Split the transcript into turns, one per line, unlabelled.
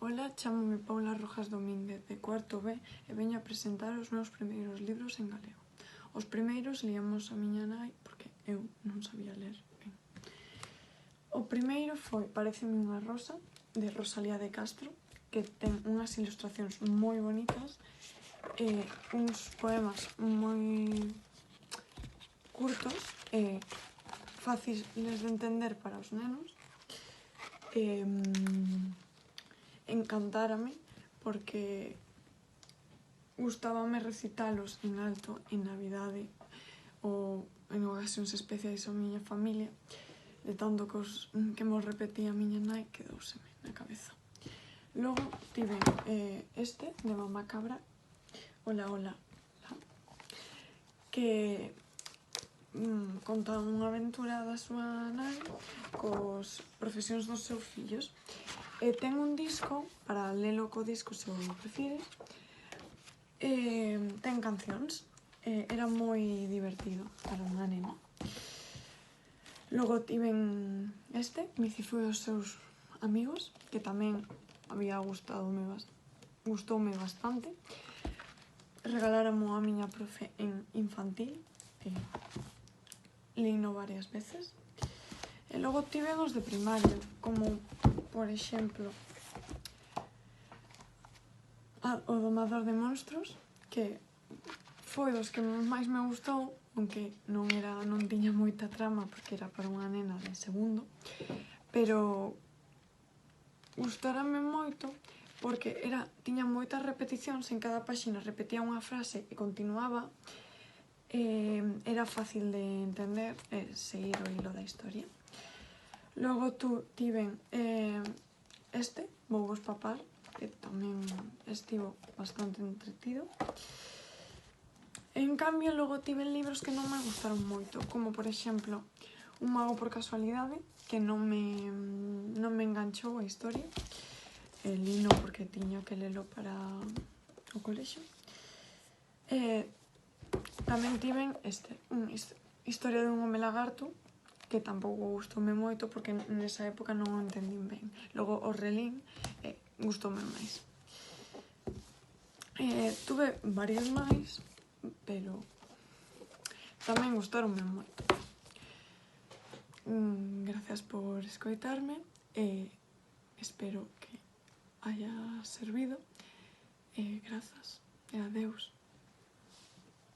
Ola, chámome Paula Rojas Domínguez, de cuarto B, e veño a presentar os meus primeiros libros en galego. Os primeiros líamos a miña nai, porque eu non sabía ler ben. O primeiro foi Paréceme unha rosa, de Rosalía de Castro, que ten unhas ilustracións moi bonitas, uns poemas moi curtos e fáciles de entender para os nenos. Encantárame porque gustábame recitalos en alto en Navidade ou en ocasións especiais a miña familia, de tanto que mos repetía a miña nai, quedouseme na cabeza. Logo tiven este, de Mamá Cabra, Ola, ola, que conta unha aventura da súa nai cos profesións dos seus fillos. Ten un disco, para lelo co disco se o prefires, ten cancións, era moi divertido para unha nena. Logo tiven este, Micifo e os seus amigos, que tamén gustoume bastante. Regaláramo a miña profe en infantil, lino varias veces. E logo tiven os de primaria, como, por exemplo, o Domador de Monstros, que foi dos que máis me gustou, aunque non tiña moita trama, porque era para unha nena de segundo, pero gustárame moito, porque tiña moitas repeticións, en cada páxina repetía unha frase e continuaba, era fácil de entender e seguir o hilo da historia. Logo tiven este, Vou vos papar, que tamén estivo bastante entretido. En cambio, logo tiven libros que non me gustaron moito, como, por exemplo, Un mago por casualidade, que non me enganchou a historia. Lino porque tiña que lelo para o colexio. Tamén tiven este, Historia dun home lagarto, que tampouco gustoume moito porque nesa época non o entendín ben. Logo o relín e gustoume máis. Tuve varios máis, pero tamén gustaronme moito. Gracias por escoitarme e espero que haya servido. Grazas e adeus.